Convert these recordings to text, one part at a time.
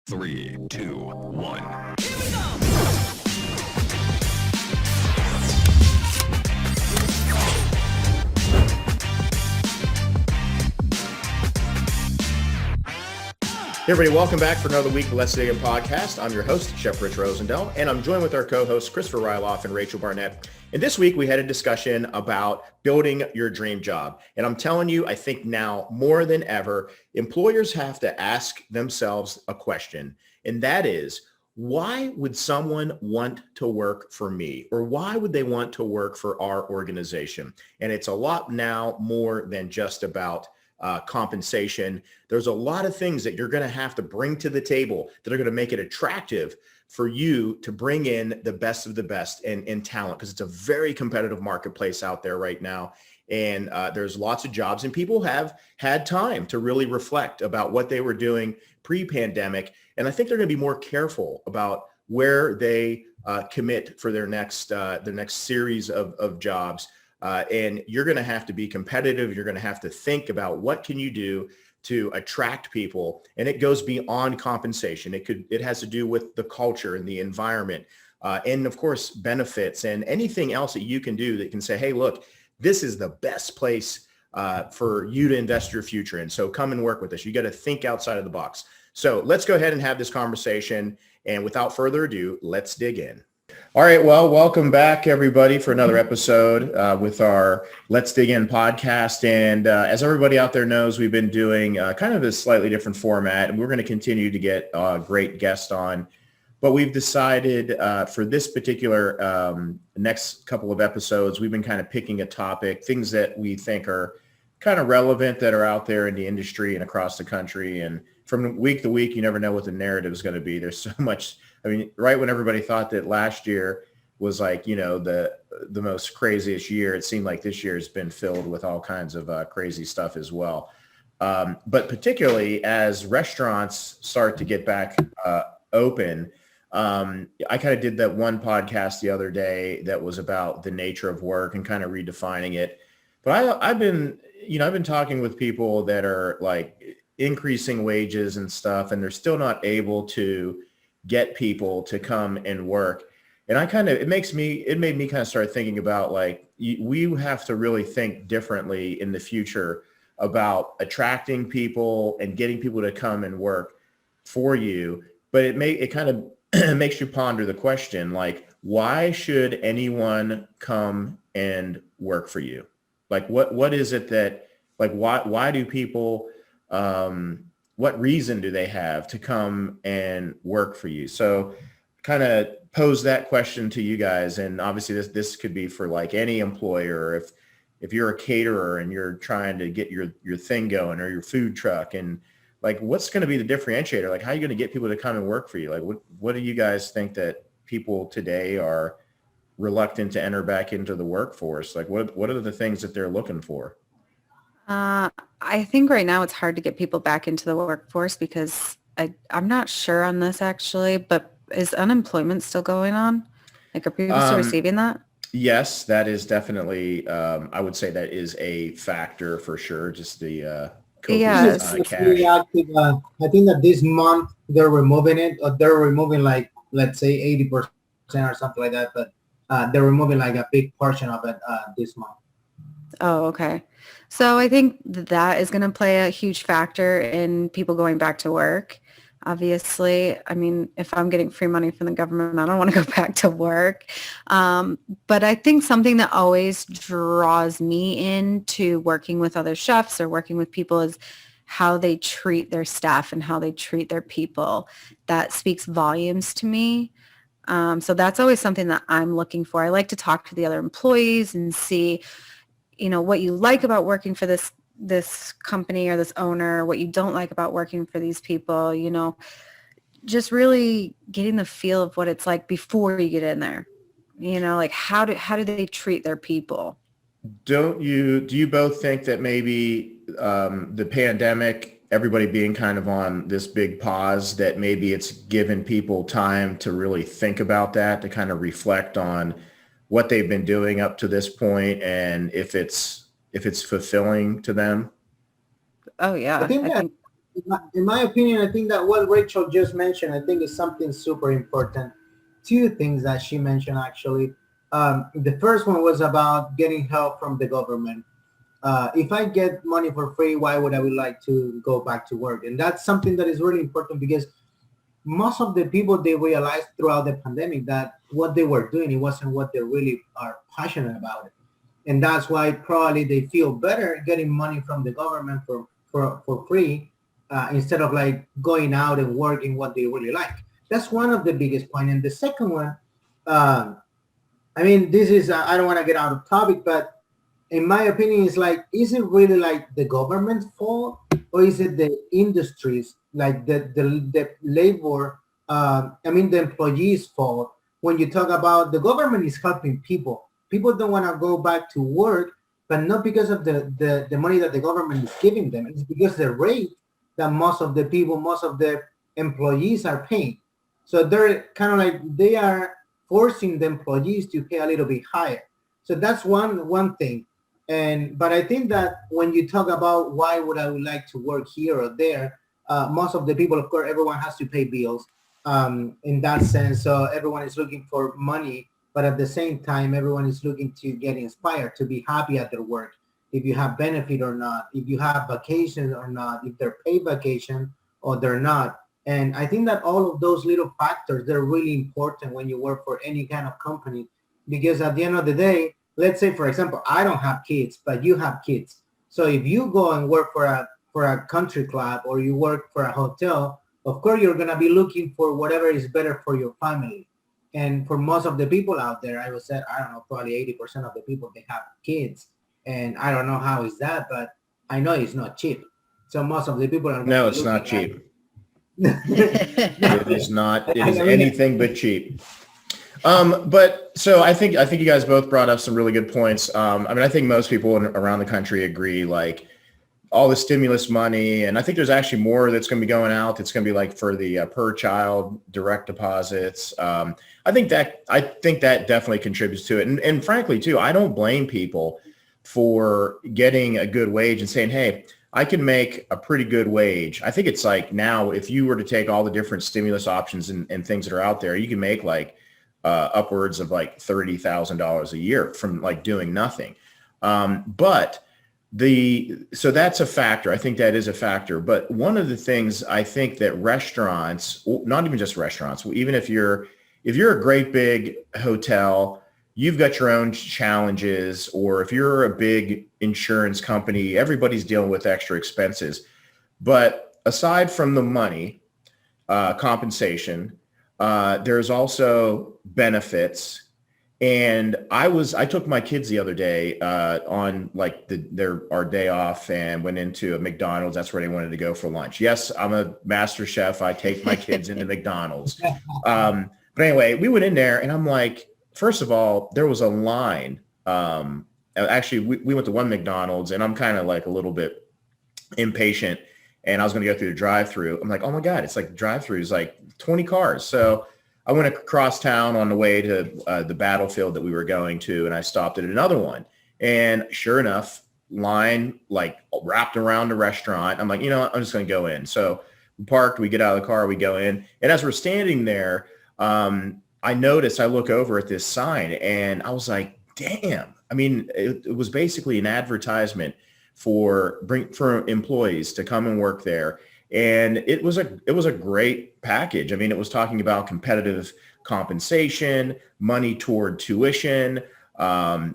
3, 2, 1. Here we go! Hey everybody, welcome back for another week of Let's Dig In Podcast. I'm your host, Chef Rich Rosendale, and I'm joined with our co-hosts, Christopher Rieloff and Rachel Barnett. And this week we had a discussion about building your dream job. And I'm telling you, I think now more than ever, employers have to ask themselves a question. And that is, why would someone want to work for me? Or why would they want to work for our organization? And it's a lot now more than just about compensation. There's a lot of things that you're going to have to bring to the table that are going to make it attractive for you to bring in the best of the best in talent, because it's a very competitive marketplace out there right now. And there's lots of jobs, and people have had time to really reflect about what they were doing pre-pandemic. And I think they're going to be more careful about where they commit for their next series of jobs. And you're going to have to be competitive. You're going to have to think about what can you do to attract people. And it goes beyond compensation. It has to do with the culture and the environment, and of course, benefits and anything else that you can do that can say, hey, look, this is the best place for you to invest your future in. So come and work with us. You got to think outside of the box. So let's go ahead and have this conversation. And without further ado, let's dig in. All right. Well, welcome back, everybody, for another episode with our Let's Dig In podcast. And as everybody out there knows, we've been doing kind of a slightly different format, and we're going to continue to get great guests on. But we've decided for this particular next couple of episodes, we've been kind of picking a topic, things that we think are kind of relevant that are out there in the industry and across the country. And from week to week, you never know what the narrative is going to be. There's so much. I mean, right when everybody thought that last year was like, you know, the most craziest year, it seemed like this year has been filled with all kinds of crazy stuff as well. But particularly as restaurants start to get back open, I kind of did that one podcast the other day that was about the nature of work and kind of redefining it. But I've been talking with people that are like increasing wages and stuff, and they're still not able to get people to come and work. And it made me kind of start thinking about like, we have to really think differently in the future about attracting people and getting people to come and work for you. But it kind of makes you ponder the question, like, why should anyone come and work for you? Like, what is it that, like, why do people, what reason do they have to come and work for you? So kind of pose that question to you guys. And obviously this could be for like any employer. If you're a caterer and you're trying to get your thing going, or your food truck, and like, what's going to be the differentiator? Like, how are you going to get people to come and work for you? Like, what do you guys think that people today are reluctant to enter back into the workforce? Like, what are the things that they're looking for? I think right now it's hard to get people back into the workforce because I'm not sure on this actually, but is unemployment still going on? Like, are people still receiving that? Yes, that is definitely, I would say that is a factor for sure. Just the Yes. cash. I think that this month they're removing it. They're removing like, let's say 80% or something like that, but they're removing like a big portion of it this month. Oh, okay. So I think that is going to play a huge factor in people going back to work. Obviously, I mean, if I'm getting free money from the government, I don't want to go back to work. But I think something that always draws me into working with other chefs or working with people is how they treat their staff and how they treat their people. That speaks volumes to me. So that's always something that I'm looking for. I like to talk to the other employees and see, you know, what you like about working for this company or this owner, what you don't like about working for these people, you know, just really getting the feel of what it's like before you get in there. You know, like how do they treat their people? Do you both think that maybe the pandemic, everybody being kind of on this big pause, that maybe it's given people time to really think about that, to kind of reflect on what they've been doing up to this point and if it's fulfilling to them? Oh yeah. I think in my opinion, I think that what Rachel just mentioned, I think is something super important. Two things that she mentioned actually. The first one was about getting help from the government. If I get money for free, why would I would like to go back to work? And that's something that is really important because most of the people, they realized throughout the pandemic that what they were doing, it wasn't what they really are passionate about it. And that's why probably they feel better getting money from the government for free instead of like going out and working what they really like. That's one of the biggest points. And the second one, I mean, this is, I don't want to get out of topic, but in my opinion, it's like, is it really like the government's fault or is it the industries, like the labor, the employees' fault? When you talk about the government is helping people, people don't want to go back to work, but not because of the money that the government is giving them. It's because the rate that most of the people, most of the employees are paying. So they're kind of like, they are forcing the employees to pay a little bit higher. So that's one thing. But I think that when you talk about why would I would like to work here or there, most of the people, of course, everyone has to pay bills in that sense. So everyone is looking for money, but at the same time, everyone is looking to get inspired, to be happy at their work. If you have benefit or not, if you have vacation or not, if they're paid vacation or they're not. And I think that all of those little factors, they're really important when you work for any kind of company, because at the end of the day, let's say, for example, I don't have kids, but you have kids. So if you go and work for a country club or you work for a hotel, of course, you're going to be looking for whatever is better for your family. And for most of the people out there, I would say, I don't know, probably 80% of the people, they have kids. And I don't know how is that, but I know it's not cheap. So most of the people are. No, it's not cheap. It is not. It is anything but cheap. But so I think you guys both brought up some really good points. I think most people around the country agree, like all the stimulus money, and I think there's actually more that's going to be going out. It's going to be like for the per child direct deposits. I think that definitely contributes to it. And frankly, too, I don't blame people for getting a good wage and saying, hey, I can make a pretty good wage. I think it's like now, if you were to take all the different stimulus options and things that are out there, you can make like upwards of like $30,000 a year from like doing nothing. So that's a factor. I think that is a factor. But one of the things I think that restaurants, not even just restaurants, even if you're a great big hotel, you've got your own challenges, or if you're a big insurance company, everybody's dealing with extra expenses. But aside from the money, compensation, there's also benefits. And I took my kids the other day on like our day off and went into a McDonald's. That's where they wanted to go for lunch. Yes, I'm a master chef. I take my kids into McDonald's. But anyway, we went in there and I'm like, first of all, there was a line. Actually, we went to one McDonald's and I'm kind of like a little bit impatient and I was going to go through the drive-through. I'm like, oh my God, it's like the drive-through is like 20 cars. So I went across town on the way to the battlefield that we were going to, and I stopped at another one. And sure enough, line like wrapped around the restaurant. I'm like, you know what? I'm just going to go in. So we parked, we get out of the car, we go in. And as we're standing there, I look over at this sign and I was like, damn. I mean, it was basically an advertisement for employees to come and work there. And it was a great package. I mean, it was talking about competitive compensation, money toward tuition,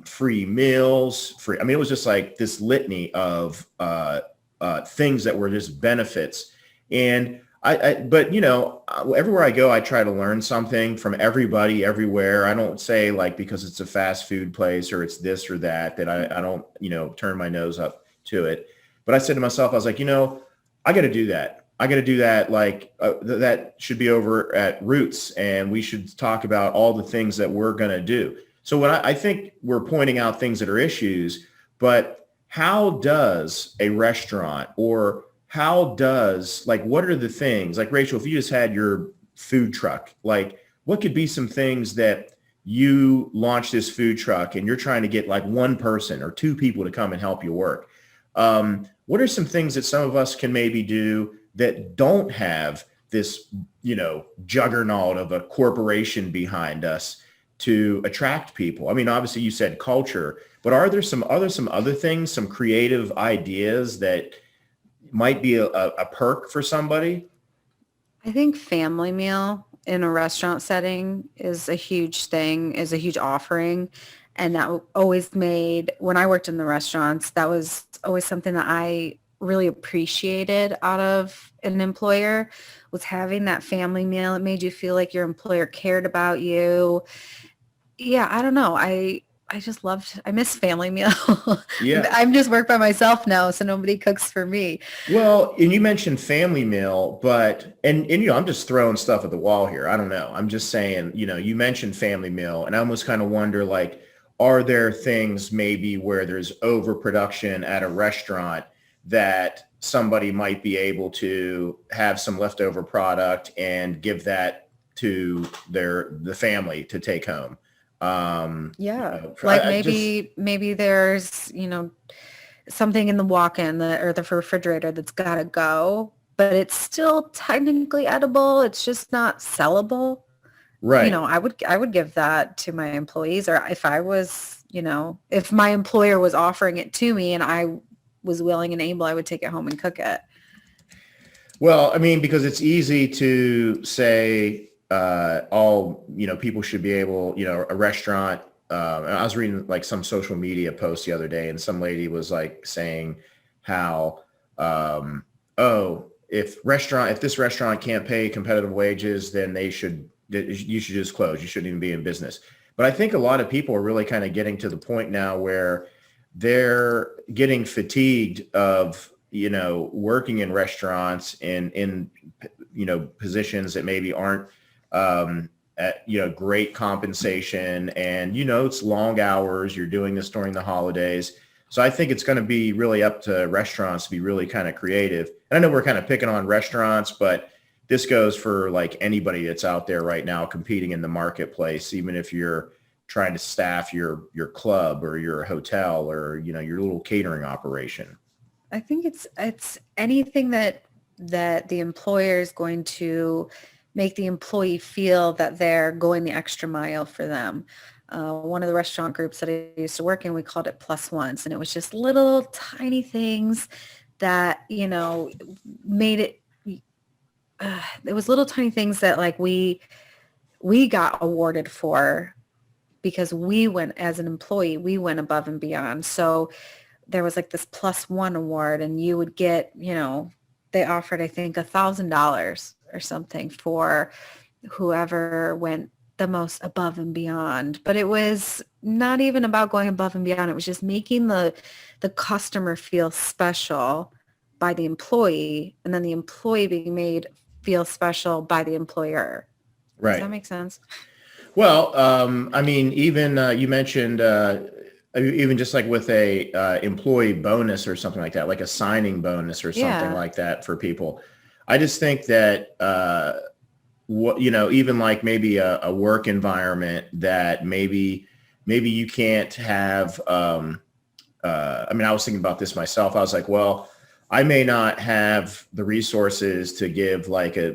free meals, it was just like this litany of things that were just benefits. And but everywhere I go, I try to learn something from everybody, everywhere. I don't say like, because it's a fast food place or it's this or that I don't, turn my nose up to it. But I said to myself, I was like, I got to do that. Like that should be over at Roots, and we should talk about all the things that we're going to do. So what I think we're pointing out things that are issues, but how does a restaurant or what are the things, like Rachel, if you just had your food truck, like what could be some things that you launch this food truck and you're trying to get like one person or two people to come and help you work? What are some things that some of us can maybe do that don't have this, juggernaut of a corporation behind us to attract people? I mean, obviously you said culture, but are there some other things, some creative ideas that might be a perk for somebody? I think family meal in a restaurant setting is a huge thing, is a huge offering. And that always made, when I worked in the restaurants, that was always something that I really appreciated out of an employer, was having that family meal. It made you feel like your employer cared about you. Yeah, I don't know. I miss family meal. Yeah. I'm just work by myself now, so nobody cooks for me. Well, and you mentioned family meal, but, and I'm just throwing stuff at the wall here. I don't know. I'm just saying, you mentioned family meal, and I almost kind of wonder, like, are there things maybe where there's overproduction at a restaurant that somebody might be able to have some leftover product and give that to the family to take home? Yeah. Like maybe there's, something in the walk-in or the refrigerator that's got to go, but it's still technically edible. It's just not sellable. Right. I would give that to my employees, or if I was, if my employer was offering it to me and I was willing and able, I would take it home and cook it. Well, I mean, because it's easy to say, people should be able, a restaurant. I was reading like some social media post the other day, and some lady was like saying how, if this restaurant can't pay competitive wages, then you should just close. You shouldn't even be in business. But I think a lot of people are really kind of getting to the point now where they're getting fatigued of, working in restaurants and in, positions that maybe aren't, at, great compensation, and, it's long hours. You're doing this during the holidays. So I think it's going to be really up to restaurants to be really kind of creative. And I know we're kind of picking on restaurants, but this goes for like anybody that's out there right now competing in the marketplace, even if you're trying to staff your club or your hotel or, your little catering operation. I think it's anything that the employer is going to make the employee feel that they're going the extra mile for them. One of the restaurant groups that I used to work in, we called it plus ones. And it was just little tiny things that, made it, it was little tiny things that like we got awarded for because we went, as an employee, we went above and beyond. So there was like this plus one award, and you would get, they offered, I think, $1,000 or something for whoever went the most above and beyond. But it was not even about going above and beyond. It was just making the customer feel special by the employee, and then the employee being made feel special by the employer. Right. Does that make sense? Well, I mean, even you mentioned even just like with a employee bonus or something like that, like a signing bonus or something like that for people. I just think that even like maybe a work environment that maybe you can't have. I mean, I was thinking about this myself. I was like, well, I may not have the resources to give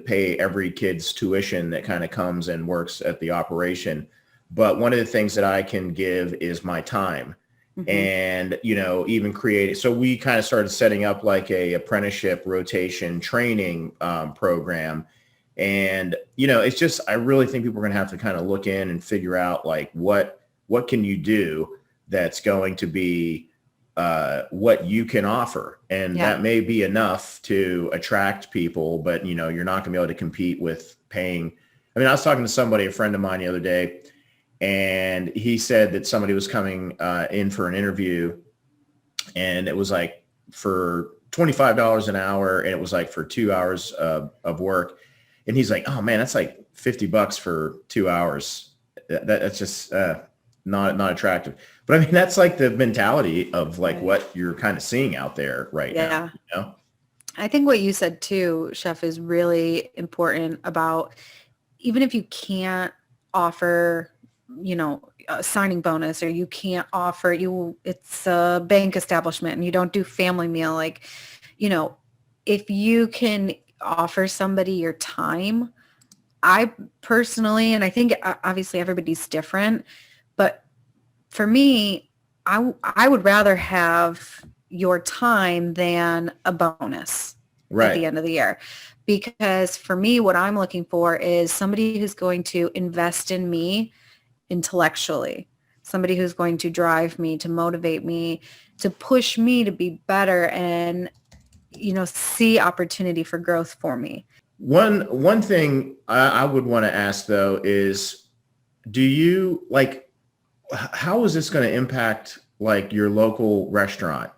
pay every kid's tuition that kind of comes and works at the operation. But one of the things that I can give is my time. Mm-hmm. And, even create. So we kind of started setting up like a apprenticeship rotation training program. And, it's just, I really think people are going to have to kind of look in and figure out like, what can you do that's going to be what you can offer. And that may be enough to attract people, but, you're not going to be able to compete with paying. I mean, I was talking to somebody, a friend of mine the other day, and he said that somebody was coming in for an interview, and it was like for $25 an hour, and it was like for 2 hours of work. And he's like, oh man, that's like $50 for 2 hours. That's just not attractive. But I mean, that's like the mentality of like what you're kind of seeing out there right now. I think what you said too, Chef, is really important about, even if you can't offer, a signing bonus, or you can't offer it's a bank establishment and you don't do family meal. Like, if you can offer somebody your time, I personally, and I think obviously everybody's different, but for me, I would rather have your time than a bonus at the end of the year. Because for me, what I'm looking for is somebody who's going to invest in me intellectually, somebody who's going to drive me, to motivate me, to push me to be better and, see opportunity for growth for me. One thing I would want to ask though is, do you how is this going to impact like your local restaurant?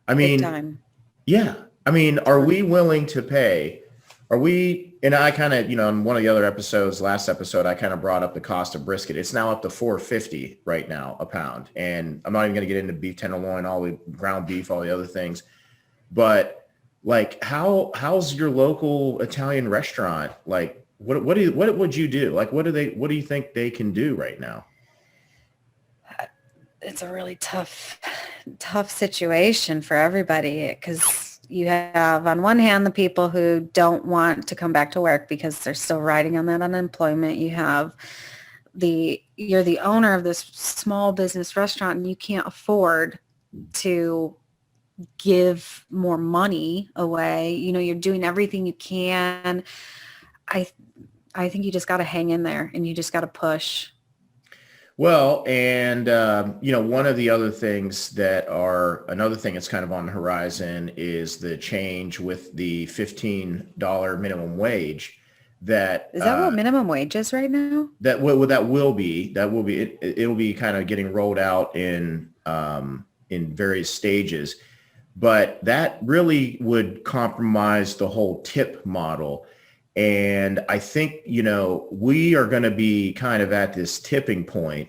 I mean, Big time. Yeah. I mean, are we willing to pay? And I kind of, in one of the other episodes, last episode, I kind of brought up the cost of brisket. It's now up to $4.50 right now a pound. And I'm not even going to get into beef tenderloin, all the ground beef, all the other things. But like, how's your local Italian restaurant? Like, what would you do? Like, what do you think they can do right now? It's a really tough situation for everybody, because you have on one hand the people who don't want to come back to work because they're still riding on that unemployment. You have you're the owner of this small business restaurant and you can't afford to give more money away. You're doing everything you can. I think you just got to hang in there and you just got to push. Well, and, one of the other things another thing that's kind of on the horizon is the change with the $15 minimum wage. Is that what minimum wage is right now? That will be, it'll be kind of getting rolled out in various stages, but that really would compromise the whole tip model. And I think, we are going to be kind of at this tipping point,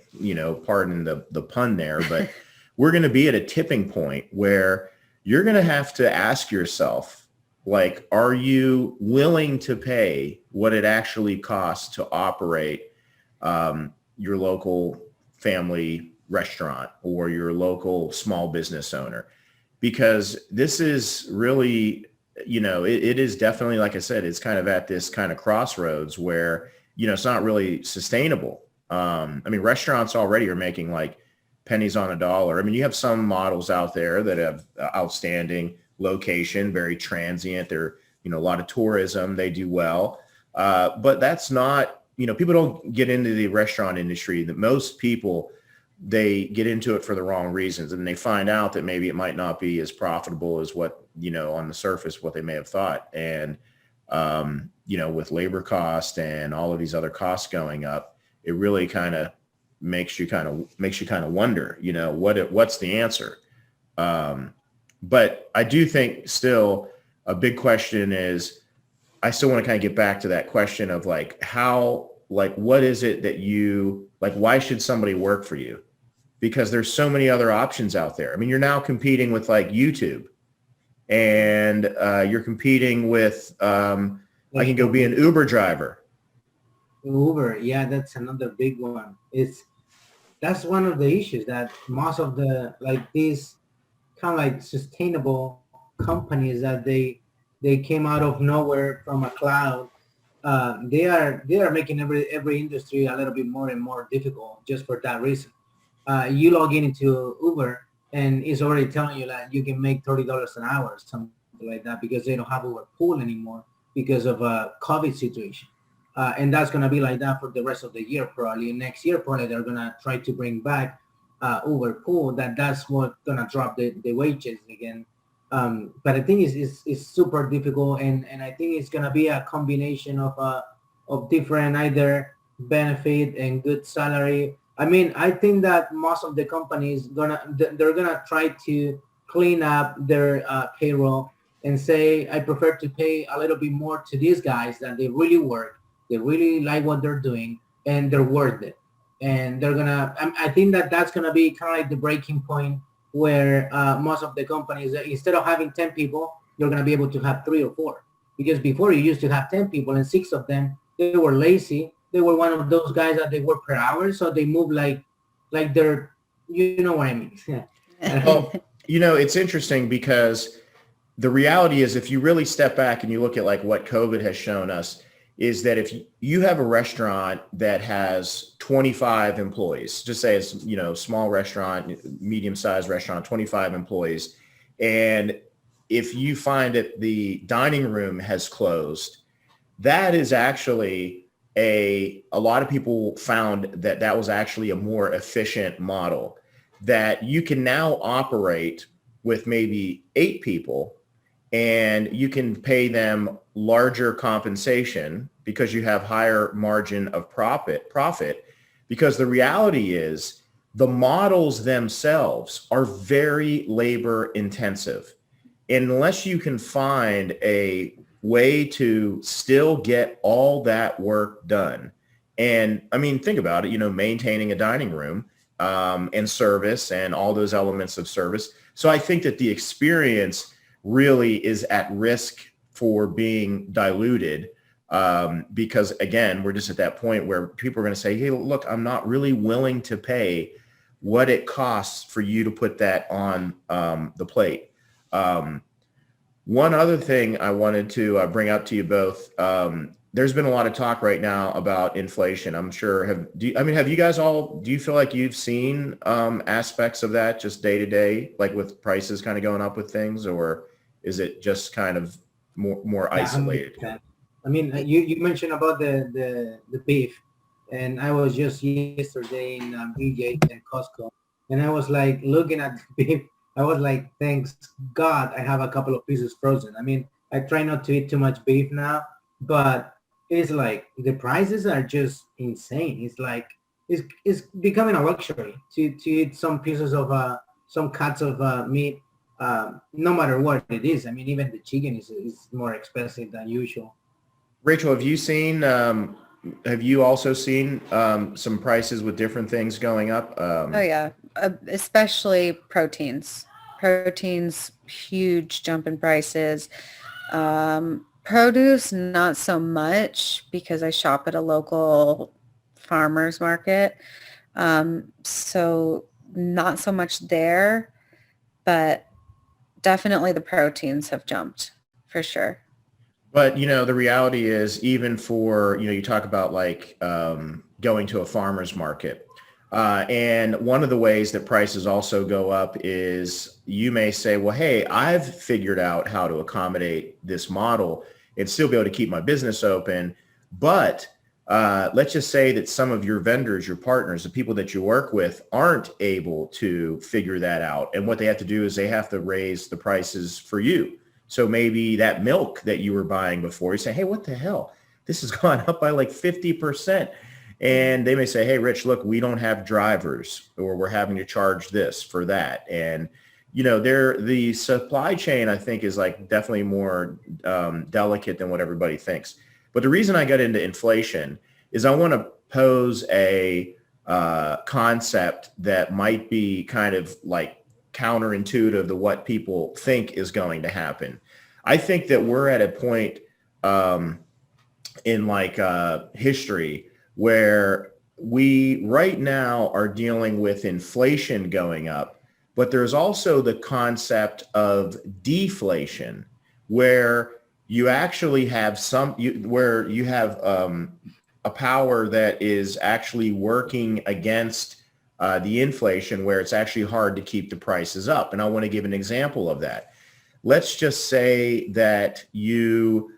pardon the pun there, but we're going to be at a tipping point where you're going to have to ask yourself, like, are you willing to pay what it actually costs to operate your local family restaurant or your local small business owner? Because this is really, it is definitely, like I said, it's kind of at this kind of crossroads where, it's not really sustainable. Restaurants already are making like pennies on a dollar. You have some models out there that have outstanding location, very transient. They're, a lot of tourism, they do well. But that's not, people don't get into the restaurant industry. That most people, they get into it for the wrong reasons, and they find out that maybe it might not be as profitable as what, on the surface, what they may have thought. And, with labor cost and all of these other costs going up, it really kind of makes you kind of wonder, what's the answer? But I do think still a big question is, I still want to kind of get back to that question of like, what is it that why should somebody work for you? Because there's so many other options out there. You're now competing with like YouTube, and you're competing with, I can go be an Uber driver. Uber, yeah, that's another big one. That's one of the issues that most of these kind of like sustainable companies that they came out of nowhere from a cloud. They are making every industry a little bit more and more difficult just for that reason. You log into Uber and it's already telling you that you can make $30 an hour or something like that, because they don't have Uber Pool anymore because of a COVID situation. And that's going to be like that for the rest of the year, probably. Next year, probably they're going to try to bring back Uber Pool. That's what's going to drop the wages again. But I think it's super difficult, and I think it's going to be a combination of different either benefit and good salary. I think that most of the companies they're gonna try to clean up their payroll and say, I prefer to pay a little bit more to these guys that they really work, they really like what they're doing, and they're worth it. And they're gonna, I think that's gonna be kind of like the breaking point where most of the companies, instead of having 10 people, you're gonna be able to have 3 or 4. Because before you used to have 10 people and 6 of them, they were lazy. They were one of those guys that they work per hour, so they move like they're, you know what I mean. Well, it's interesting because the reality is, if you really step back and you look at like what COVID has shown us, is that if you have a restaurant that has 25 employees, just say it's, small restaurant, medium-sized restaurant, 25 employees, and if you find that the dining room has closed, that is actually a lot of people found that was actually a more efficient model, that you can now operate with maybe 8 people and you can pay them larger compensation because you have higher margin of profit, because the reality is the models themselves are very labor intensive. And unless you can find a way to still get all that work done, and I mean, think about it, maintaining a dining room and service and all those elements of service. So I think that the experience really is at risk for being diluted, because again, we're just at that point where people are going to say, hey, look, I'm not really willing to pay what it costs for you to put that on the plate. One other thing I wanted to bring up to you both, there's been a lot of talk right now about inflation. I'm sure, have you guys all, do you feel like you've seen aspects of that just day to day, like with prices kind of going up with things, or is it just kind of more isolated? I mean, you mentioned about the beef, and I was just yesterday in BJ and Costco, and I was like looking at the beef. I was like, thanks God I have a couple of pieces frozen. I mean, I try not to eat too much beef now, but it's like the prices are just insane. It's like it's becoming a luxury to eat some pieces of some cuts of meat, no matter what it is. I mean, even the chicken is more expensive than usual. Rachel, have you also seen some prices with different things going up? Oh yeah, especially proteins. Proteins, huge jump in prices. Produce, not so much, because I shop at a local farmer's market. So not so much there, but definitely the proteins have jumped for sure. But, the reality is, even for, you talk about like going to a farmer's market. And one of the ways that prices also go up is you may say, well, hey, I've figured out how to accommodate this model and still be able to keep my business open. But let's just say that some of your vendors, your partners, the people that you work with aren't able to figure that out. And what they have to do is they have to raise the prices for you. So maybe that milk that you were buying before, you say, hey, what the hell? This has gone up by like 50%. And they may say, hey, Rich, look, we don't have drivers, or we're having to charge this for that. And, the supply chain, I think, is like definitely more delicate than what everybody thinks. But the reason I got into inflation is I want to pose a concept that might be kind of like counterintuitive to what people think is going to happen. I think that we're at a point in like history where we right now are dealing with inflation going up, but there's also the concept of deflation, where you actually have where you have a power that is actually working against the inflation, where it's actually hard to keep the prices up. And I want to give an example of that. Let's just say that you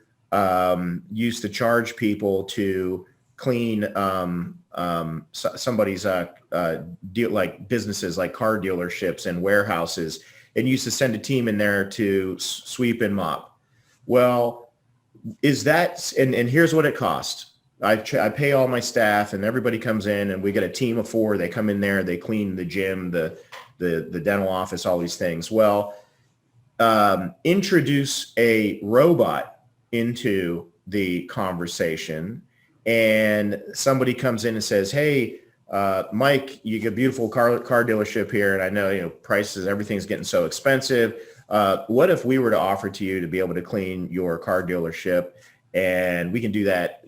used to charge people to clean somebody's like businesses like car dealerships and warehouses, and used to send a team in there to sweep and mop. Well, is that, and here's what it costs. I pay all my staff, and everybody comes in, and we get a team of 4. They come in there, they clean the gym, the dental office, all these things. Well, introduce a robot into the conversation, and somebody comes in and says, hey, Mike, you get a beautiful car dealership here, and I know, prices, everything's getting so expensive. What if we were to offer to you to be able to clean your car dealership, and we can do that,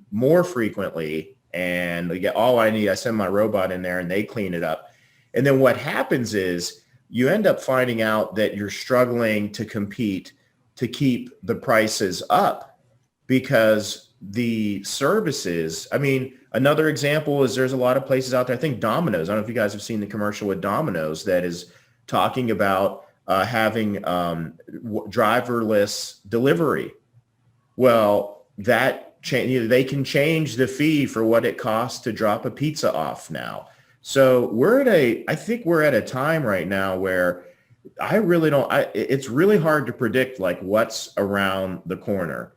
more frequently, and we get all I need. I send my robot in there and they clean it up. And then what happens is you end up finding out that you're struggling to compete to keep the prices up because the services, I mean, another example is there's a lot of places out there. I think Domino's, I don't know if you guys have seen the commercial with Domino's that is talking about having driverless delivery. Well, they can change the fee for what it costs to drop a pizza off now. So I think we're at a time right now where it's really hard to predict like what's around the corner,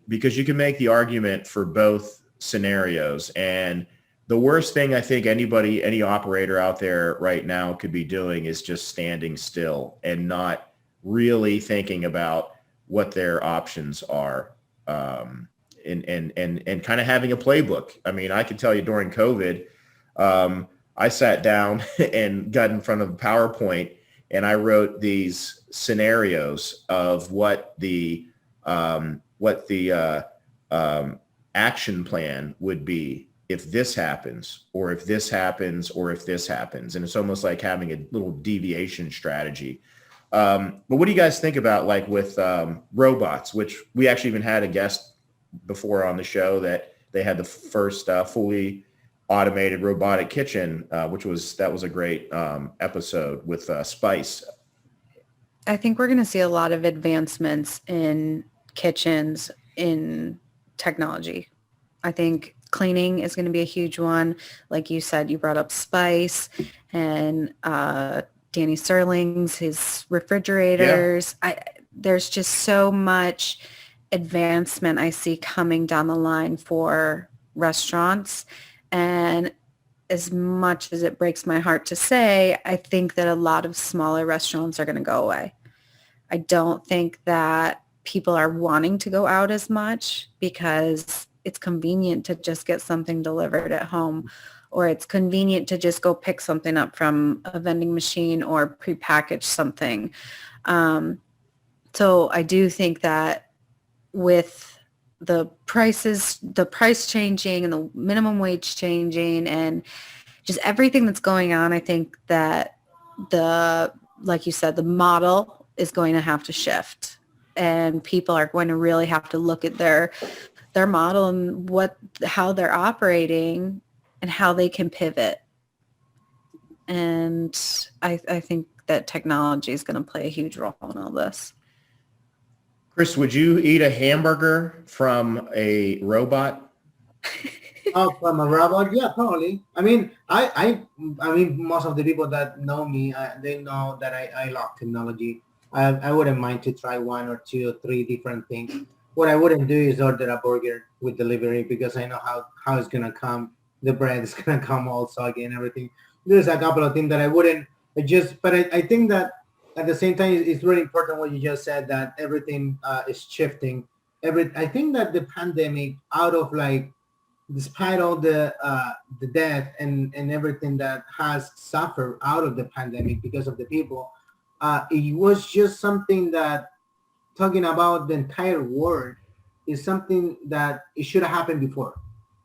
because you can make the argument for both scenarios. And the worst thing I think any operator out there right now could be doing is just standing still and not really thinking about what their options are, and kind of having a playbook. I mean, I can tell you during COVID, I sat down and got in front of a PowerPoint and I wrote these scenarios of what the action plan would be if this happens, or if this happens, or if this happens. And it's almost like having a little deviation strategy. But what do you guys think about like with robots, which we actually even had a guest before on the show that they had the first fully automated robotic kitchen, that was a great episode with Spice. I think we're going to see a lot of advancements in kitchens in technology. I think cleaning is going to be a huge one. Like you said, you brought up Spice and Danny Sterling's, his refrigerators. Yeah. There's just so much advancement I see coming down the line for restaurants. And as much as it breaks my heart to say, I think that a lot of smaller restaurants are going to go away. I don't think that people are wanting to go out as much because it's convenient to just get something delivered at home, or it's convenient to just go pick something up from a vending machine or prepackage something. So I do think that with the price changing and the minimum wage changing and just everything that's going on, I think that like you said, the model is going to have to shift, and people are going to really have to look at their model and how they're operating and how they can pivot. And I think that technology is going to play a huge role in all this. Chris, would you eat a hamburger from a robot? Oh, from a robot? Yeah, probably. I mean, I mean, most of the people that know me, they know that I love technology. I wouldn't mind to try 1 or 2 or 3 different things. What I wouldn't do is order a burger with delivery because I know how it's gonna come. The bread is gonna come all soggy and everything. There's a couple of things that I wouldn't. But I think that at the same time, it's really important what you just said, that everything is shifting. I think that the pandemic, out of like, despite all the death and everything that has suffered out of the pandemic because of the people, it was just something that, talking about the entire world, is something that it should have happened before.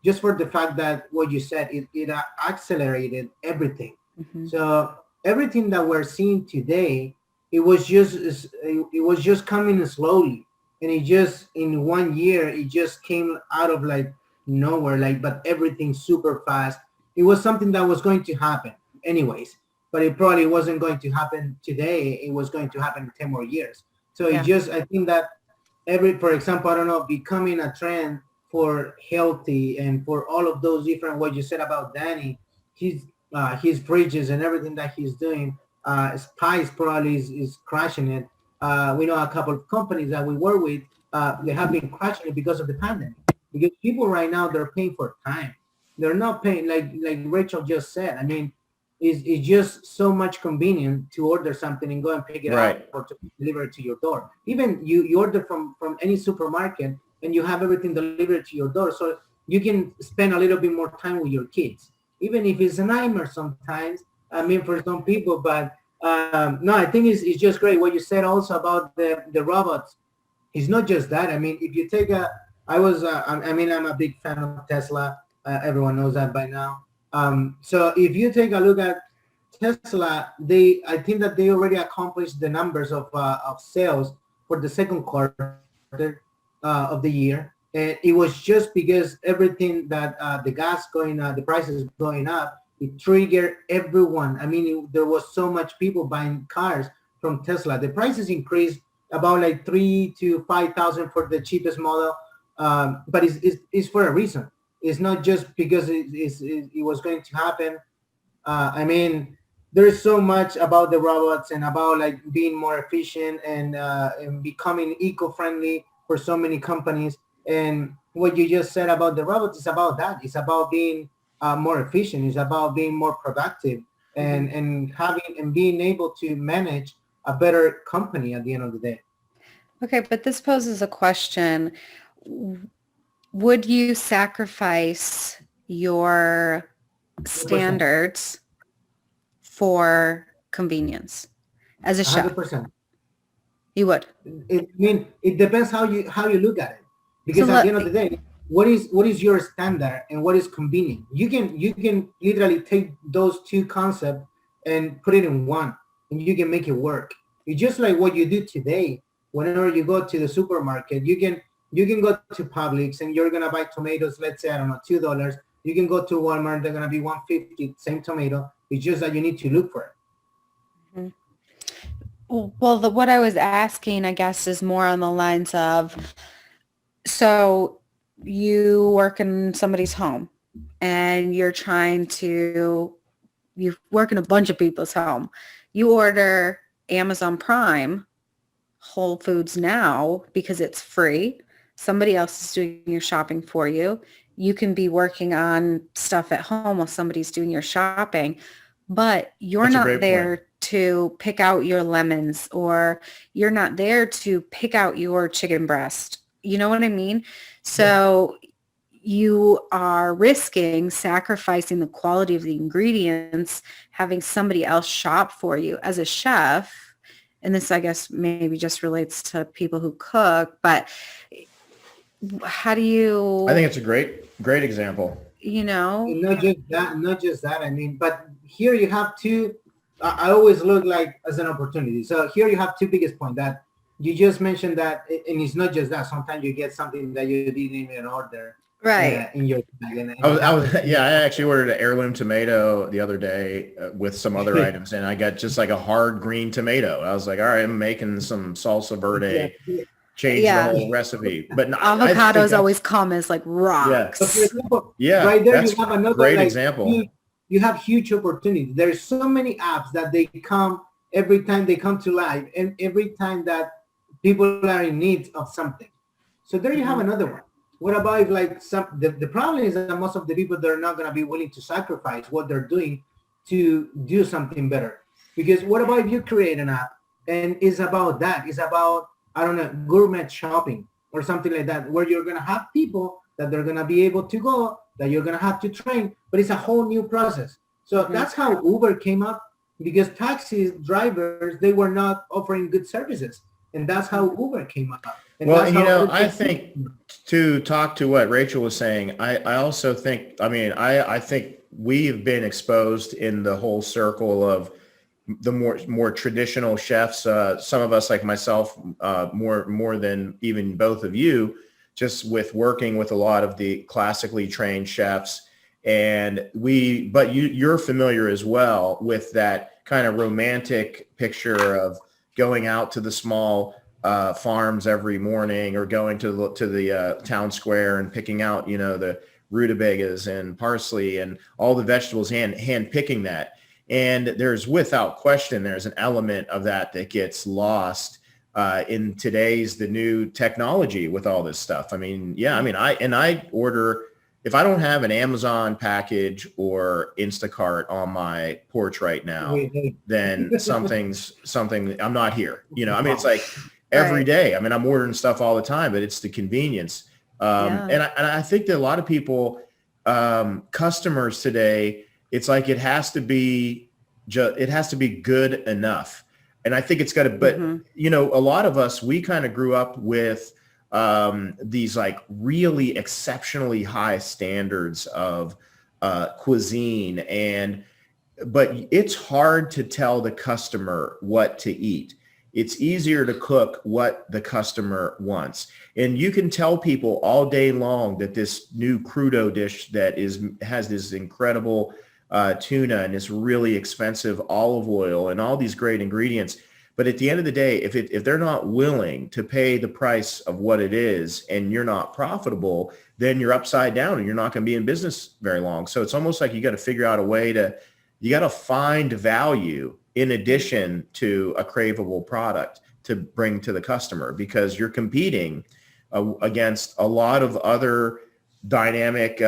Just for the fact that what you said, it accelerated everything. Mm-hmm. So everything that we're seeing today, it was just coming slowly, and it just in 1 year it just came out of like nowhere, but everything super fast. It was something that was going to happen anyways, but it probably wasn't going to happen today. It was going to happen in 10 more years. So yeah. I think that for example, I don't know, becoming a trend for healthy and for all of those different, what you said about Danny, his fridges and everything that he's doing, Spice probably is crashing it. We know a couple of companies that we work with, they have been crashing it because of the pandemic. Because people right now, they're paying for time. They're not paying, like Rachel just said. I mean, it's just so much convenient to order something and go and pick it up or to deliver it to your door. Even you order from any supermarket and you have everything delivered to your door, so you can spend a little bit more time with your kids, even if it's a nightmare sometimes. I mean, for some people, but no, I think it's just great what you said also about the robots. It's not just that. I mean, if you take I'm a big fan of Tesla. Everyone knows that by now. So if you take a look at Tesla, I think that they already accomplished the numbers of sales for the second quarter of the year. And it was just because everything that the prices going up, it triggered everyone. I mean, there was so much people buying cars from Tesla. The prices increased about like 3,000 to 5,000 for the cheapest model, but it's for a reason. It's not just because it was going to happen. I mean, there's so much about the robots and about like being more efficient and becoming eco-friendly for so many companies. And what you just said about the robots is about that. It's about being more efficient. It's about being more productive and having and being able to manage a better company at the end of the day. Okay, but this poses a question. Would you sacrifice your standards for convenience as a chef? 100%. You would. It depends how you look at it, because at the end of the day, what is your standard and what is convenient? You can literally take those two concepts and put it in one, and you can make it work. It's just like what you do today. Whenever you go to the supermarket, you can go to Publix and you're gonna buy tomatoes. Let's say, I don't know, $2. You can go to Walmart; they're gonna be $1.50, same tomato. It's just that you need to look for it. Mm-hmm. Well, what I was asking, I guess, is more on the lines of, so you work in somebody's home and you work in a bunch of people's home. You order Amazon Prime, Whole Foods Now, because it's free. Somebody else is doing your shopping for you. You can be working on stuff at home while somebody's doing your shopping, but you're not there to pick out your lemons, or you're not there to pick out your chicken breast. You know what I mean? So you are risking sacrificing the quality of the ingredients, having somebody else shop for you as a chef. And this, I guess, maybe just relates to people who cook, but how do you... I think it's a great example. You know? Not just that. I mean, but here you have two, I always look like as an opportunity. So here you have two biggest points that you just mentioned that, and it's not just that. Sometimes you get something that you didn't even order. Right. In your bag. I actually ordered an heirloom tomato the other day with some other items, and I got just like a hard green tomato. I was like, all right, I'm making some salsa verde, change the whole recipe. But avocados always come as like rocks. So for example, yeah, right there that's you have another great example. You have huge opportunity. There's so many apps that they come every time they come to life, and every time that people are in need of something. So there you have another one. What about if the problem is that most of the people, they're not going to be willing to sacrifice what they're doing to do something better. Because what about if you create an app and it's about that? It's about, I don't know, gourmet shopping or something like that, where you're going to have people that they're going to be able to go, that you're going to have to train, but it's a whole new process. So that's how Uber came up, because taxi drivers, they were not offering good services. And that's how Uber came up. And well, I think to talk to what Rachel was saying, I also think, I think we've been exposed in the whole circle of the more traditional chefs. Some of us, like myself, more than even both of you, just with working with a lot of the classically trained chefs. And you're familiar as well with that kind of romantic picture of going out to the small farms every morning, or going to the town square and picking out, the rutabagas and parsley and all the vegetables, hand picking that. And without question, there's an element of that gets lost in the new technology with all this stuff. I order, if I don't have an Amazon package or Instacart on my porch right now, then something, I'm not here. It's like every day. I'm ordering stuff all the time, but it's the convenience. And I think that a lot of people, customers today, it's like it has to be good enough. And I think it's got to, but a lot of us, we kind of grew up with these like really exceptionally high standards of cuisine, and but it's hard to tell the customer what to eat. It's easier to cook what the customer wants. And you can tell people all day long that this new crudo dish that has this incredible tuna and this really expensive olive oil and all these great ingredients. But at the end of the day, if they're not willing to pay the price of what it is and you're not profitable, then you're upside down and you're not going to be in business very long. So it's almost like you got to figure out a way you got to find value in addition to a craveable product to bring to the customer, because you're competing against a lot of other dynamic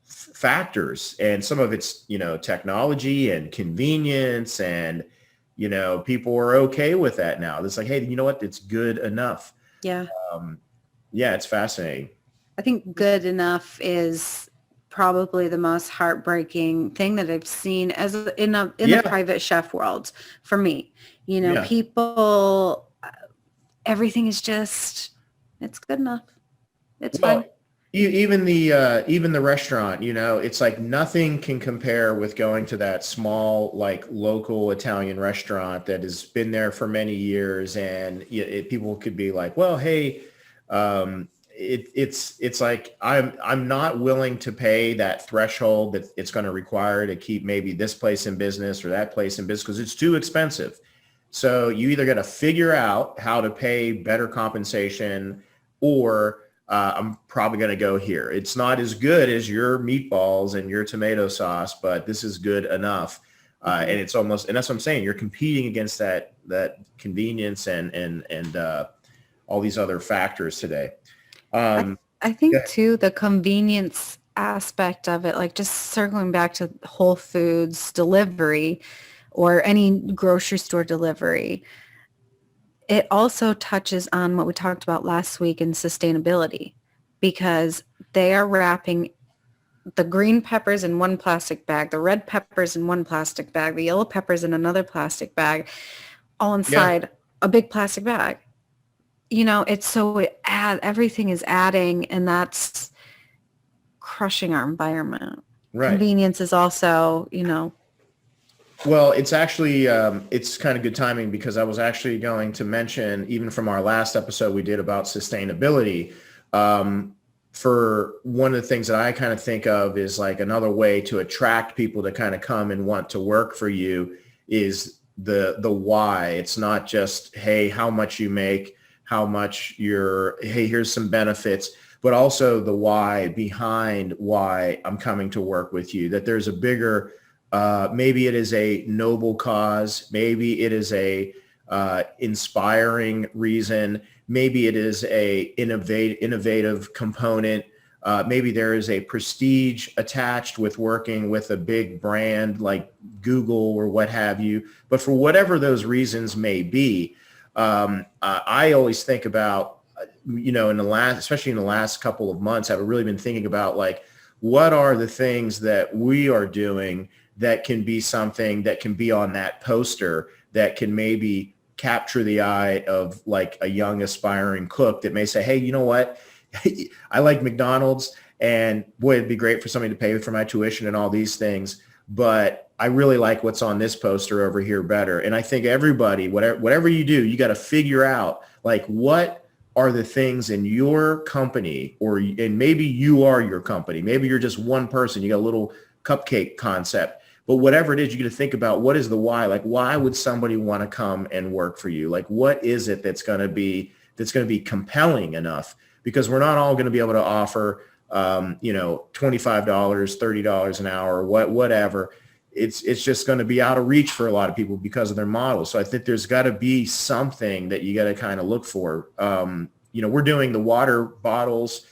factors. And some of it's, technology and convenience, and, people are okay with that now. It's like, hey, you know what? It's good enough. Yeah. Yeah, it's fascinating. I think good enough is probably the most heartbreaking thing that I've seen in the private chef world for me. People, everything is just, it's good enough. It's fine. Even the restaurant, it's like nothing can compare with going to that small, like local Italian restaurant that has been there for many years. And people could be like, well, hey, it's like I'm not willing to pay that threshold that it's going to require to keep maybe this place in business or that place in business, because it's too expensive. So you either got to figure out how to pay better compensation, or I'm probably going to go here. It's not as good as your meatballs and your tomato sauce, but this is good enough. And it's almost, and that's what I'm saying, you're competing against that convenience and all these other factors today. I think too, the convenience aspect of it, like just circling back to Whole Foods delivery or any grocery store delivery, it also touches on what we talked about last week in sustainability, because they are wrapping the green peppers in one plastic bag, the red peppers in one plastic bag, the yellow peppers in another plastic bag, all inside a big plastic bag. Everything is adding, and that's crushing our environment. Right. Convenience is also, Well, it's actually, it's kind of good timing, because I was actually going to mention, even from our last episode we did about sustainability, for one of the things that I kind of think of is like another way to attract people to kind of come and want to work for you is the why. It's not just, hey, how much you make, hey, here's some benefits, but also the why behind why I'm coming to work with you, that there's a bigger, maybe it is a noble cause, maybe it is a inspiring reason, maybe it is a innovative component, maybe there is a prestige attached with working with a big brand like Google or what have you. But for whatever those reasons may be, I always think about, especially in the last couple of months, I've really been thinking about like, what are the things that we are doing that can be something that can be on that poster that can maybe capture the eye of like a young aspiring cook that may say, hey, you know what? I like McDonald's, and boy, it'd be great for somebody to pay for my tuition and all these things, but I really like what's on this poster over here better. And I think everybody, whatever you do, you got to figure out like, what are the things in your company, and maybe you are your company. Maybe you're just one person. You got a little cupcake concept, but whatever it is, you got to think about what is the why. Like, why would somebody want to come and work for you? Like, what is it that's going to be compelling enough? Because we're not all going to be able to offer, $25, $30 an hour, whatever. It's just going to be out of reach for a lot of people because of their model. So I think there's got to be something that you got to kind of look for. We're doing the water bottles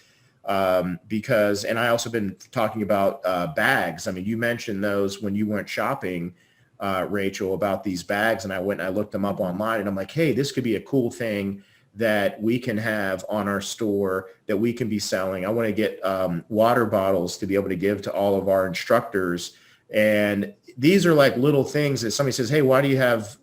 because, and I also been talking about bags. I mean, you mentioned those when you went shopping, Rachel, about these bags, and I went and I looked them up online, and I'm like, hey, this could be a cool thing that we can have on our store that we can be selling. I want to get water bottles to be able to give to all of our instructors. And these are like little things that somebody says, hey, why do you have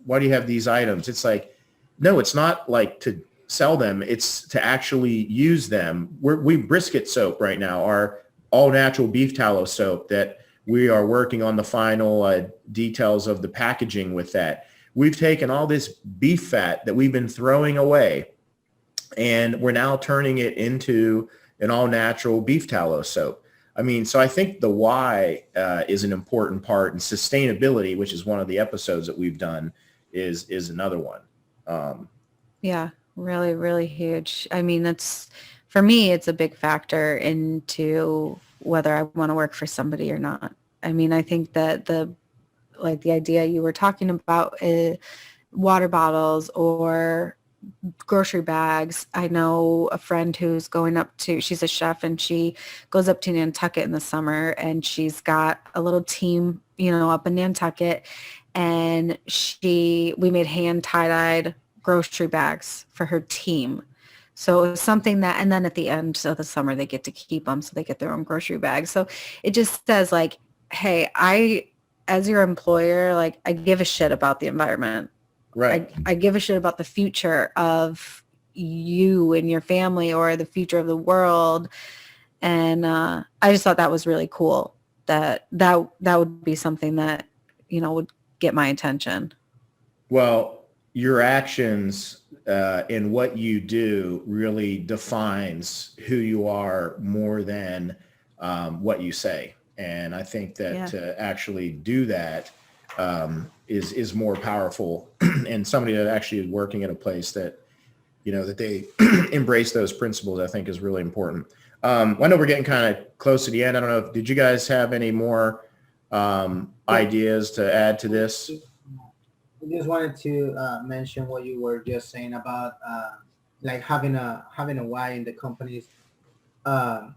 these items? It's like, no, it's not like to sell them. It's to actually use them. We brisket soap right now, our all natural beef tallow soap that We are working on the final details of the packaging with that. We've taken all this beef fat that we've been throwing away, and we're now turning it into an all-natural beef tallow soap. I mean, so I think the why is an important part, and sustainability, which is one of the episodes that we've done, is another one. Yeah, really, really huge. I mean, for me, it's a big factor into whether I want to work for somebody or not. I mean, I think that the idea you were talking about, water bottles or grocery bags. I know a friend who's she's a chef, and she goes up to Nantucket in the summer, and she's got a little team, up in Nantucket, and we made hand tie-dyed grocery bags for her team. So it was something that, and then at the end of the summer, they get to keep them, so they get their own grocery bags. So it just says like, hey, as your employer, like, I give a shit about the environment. Right. I give a shit about the future of you and your family, or the future of the world. And I just thought that was really cool. That would be something that, would get my attention. Well, your actions and what you do really defines who you are more than what you say. And I think that to actually do that is more powerful. And somebody that actually is working at a place that, that they embrace those principles, I think is really important. I know we're getting kind of close to the end. I don't know, did you guys have any more ideas to add to this? I just wanted to mention what you were just saying about like having a why in the companies.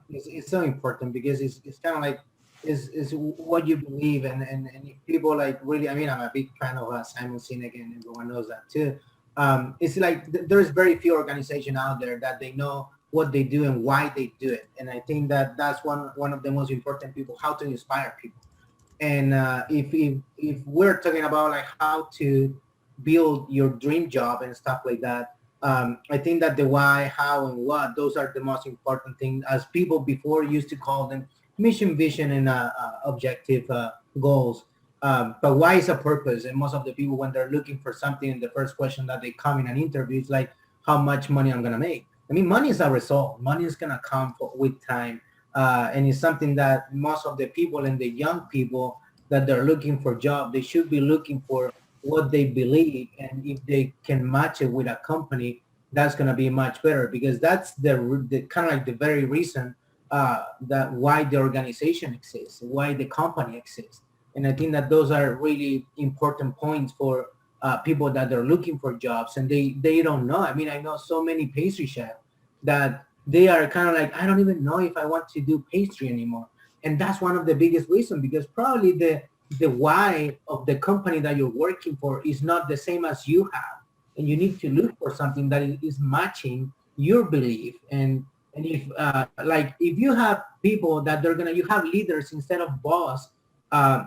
It's so important, because it's kind of like is what you believe, and if people like really, I mean, I'm a big fan of Simon Sinek, and everyone knows that too. It's like there's very few organizations out there that they know what they do and why they do it, and I think that that's one of the most important people, how to inspire people. And if we're talking about like how to build your dream job and stuff like that, I think that the why, how, and what, those are the most important things, as people before used to call them mission, vision, and objective goals. But why is a purpose? And most of the people, when they're looking for something, the first question that they come in an interview is like, how much money I'm going to make? I mean, money is a result. Money is going to come with time. And it's something that most of the people and the young people that they're looking for job, they should be looking for what they believe. And if they can match it with a company, that's going to be much better, because that's the kind of like the very reason that why the organization exists, why the company exists. And I think that those are really important points for people that they're looking for jobs, and they don't know. I mean, I know so many pastry chefs that they are kind of like, I don't even know if I want to do pastry anymore. And that's one of the biggest reasons, because probably the why of the company that you're working for is not the same as you have. And you need to look for something that is matching your belief. And if if you have people that you have leaders instead of boss,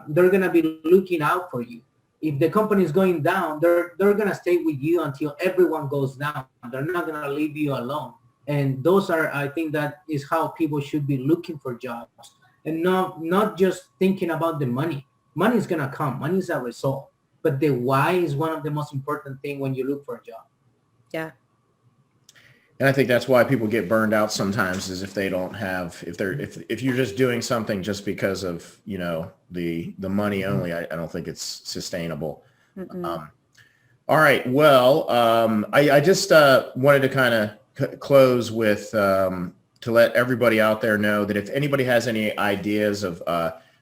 they're going to be looking out for you. If the company is going down, they're going to stay with you until everyone goes down. They're not going to leave you alone. And those are, I think that is how people should be looking for jobs, and not just thinking about the money. Money is going to come. Money is a result. But the why is one of the most important things when you look for a job. Yeah. And I think that's why people get burned out sometimes, is if they don't have, if you're just doing something just because of, the money only, I don't think it's sustainable. All right. Well, I just wanted to kind of close with, to let everybody out there know that if anybody has any ideas of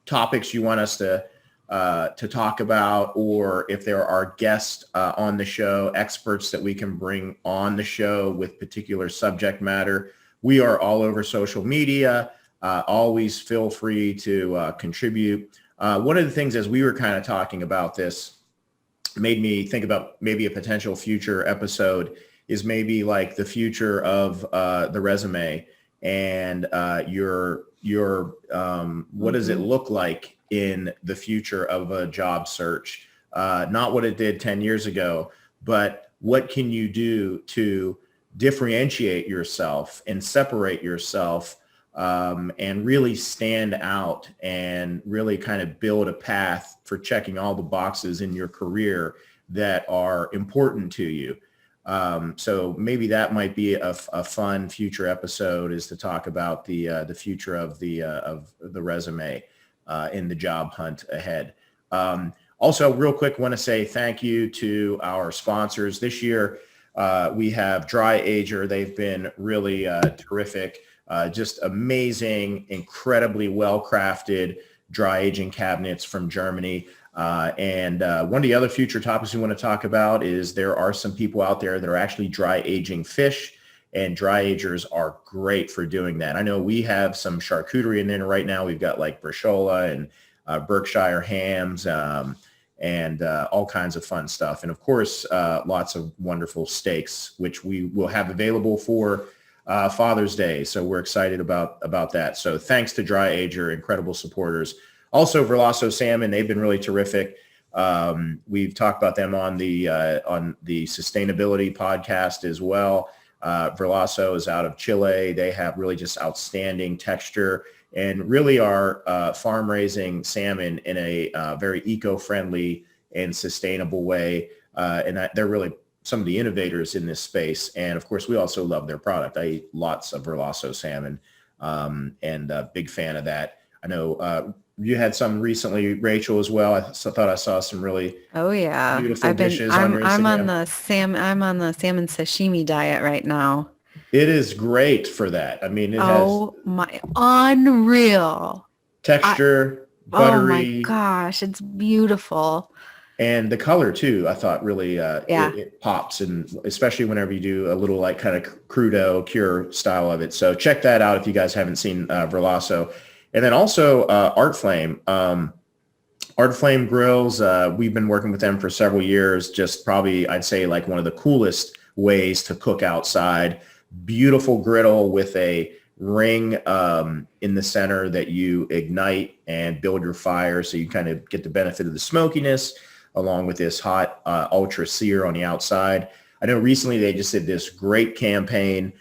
topics you want us to talk about, or if there are guests on the show, experts that we can bring on the show with particular subject matter, we are all over social media. Always feel free to contribute. One of the things, as we were kind of talking about this, made me think about maybe a potential future episode is maybe like the future of the resume, and your what does it look like in the future of a job search? Not what it did 10 years ago, but what can you do to differentiate yourself and separate yourself and really stand out and really kind of build a path for checking all the boxes in your career that are important to you. So maybe that might be a fun future episode, is to talk about the future of the resume in the job hunt ahead. Also, real quick, want to say thank you to our sponsors this year. We have Dry Ager. They've been really terrific. Just amazing, incredibly well-crafted dry aging cabinets from Germany. And one of the other future topics we want to talk about is there are some people out there that are actually dry aging fish, and dry agers are great for doing that. I know we have some charcuterie in there right now. We've got like Brashola and Berkshire hams and all kinds of fun stuff. And of course, lots of wonderful steaks, which we will have available for Father's Day. So we're excited about that. So thanks to Dry Ager, incredible supporters. Also, Verlasso Salmon, they've been really terrific. We've talked about them on the sustainability podcast as well. Verlasso is out of Chile. They have really just outstanding texture and really are farm raising salmon in a very eco-friendly and sustainable way. And they're really some of the innovators in this space. And of course, we also love their product. I eat lots of Verlasso salmon and a big fan of that. I know you had some recently, Rachel, as well. I thought I saw some really beautiful dishes on your Instagram. I'm on the salmon sashimi diet right now. It is great for that. I mean, it has unreal texture, buttery. Oh my gosh, it's beautiful. And the color too, I thought really it pops, and especially whenever you do a little like kind of crudo cure style of it. So check that out if you guys haven't seen Verlasso. And then also Art Flame. Art Flame grills, we've been working with them for several years. Just probably, I'd say, like one of the coolest ways to cook outside. Beautiful griddle with a ring in the center that you ignite and build your fire, so you kind of get the benefit of the smokiness along with this hot ultra sear on the outside. I know recently they just did this great campaign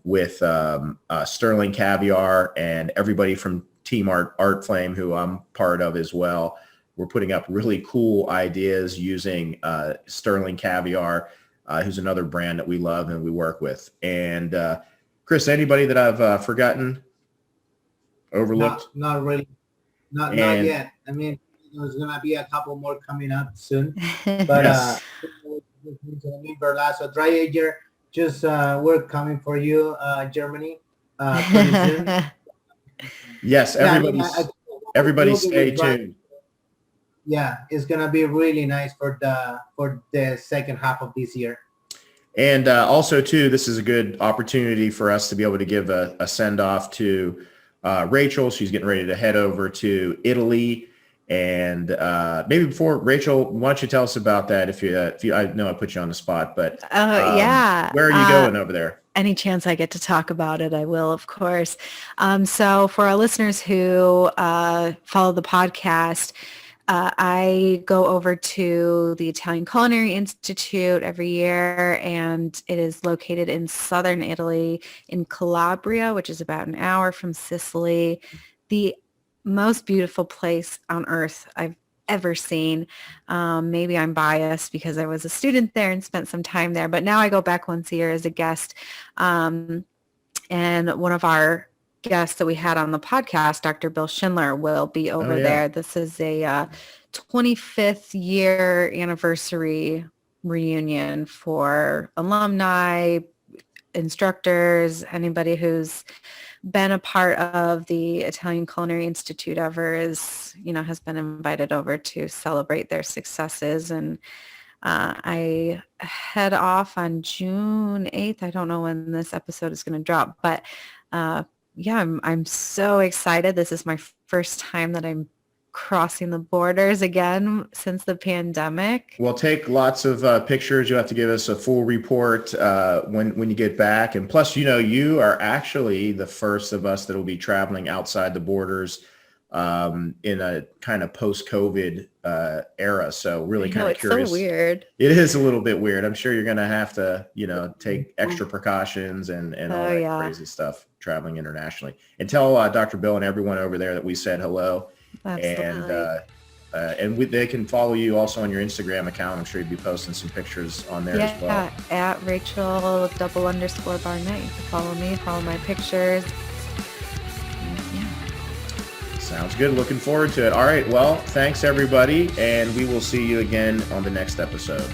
with Sterling Caviar, and everybody from Team Art Flame, who I'm part of as well. We're putting up really cool ideas using Sterling Caviar, who's another brand that we love and we work with. And Chris, anybody that I've forgotten, overlooked? Not really. Not yet. I mean, there's going to be a couple more coming up soon. But yes. Verlasso, Dry Ager, just we're coming for you, Germany, pretty soon. Yes, everybody stay tuned. Yeah, it's gonna be really nice for the second half of this year. And also too, this is a good opportunity for us to be able to give a send off to Rachel. She's getting ready to head over to Italy. And maybe before, Rachel, why don't you tell us about that? If you, I know I put you on the spot, but where are you going over there? Any chance I get to talk about it, I will, of course. So for our listeners who follow the podcast, I go over to the Italian Culinary Institute every year, and it is located in southern Italy in Calabria, which is about an hour from Sicily. The most beautiful place on earth I've ever seen. Maybe I'm biased because I was a student there and spent some time there, but now I go back once a year as a guest. And one of our guests that we had on the podcast, Dr. Bill Schindler, will be over there. This is a 25th year anniversary reunion for alumni, instructors, anybody who's been a part of the Italian Culinary Institute ever has been invited over to celebrate their successes. And I head off on June 8th. I don't know when this episode is going to drop, but I'm so excited. This is my first time that I'm crossing the borders again since the pandemic. We'll take lots of pictures. You have to give us a full report when you get back. And plus, you are actually the first of us that will be traveling outside the borders in a kind of post-COVID era. So really kind of it's curious. So weird. It is a little bit weird. I'm sure you're going to have to, take extra precautions and all that crazy stuff traveling internationally. And tell Dr. Bill and everyone over there that we said hello. Absolutely. And they can follow you also on your Instagram account. I'm sure you'd be posting some pictures on there as well. Yeah, at Rachel_Barnett. You can follow me, follow my pictures. Sounds good. Looking forward to it. All right. Well, thanks everybody. And we will see you again on the next episode.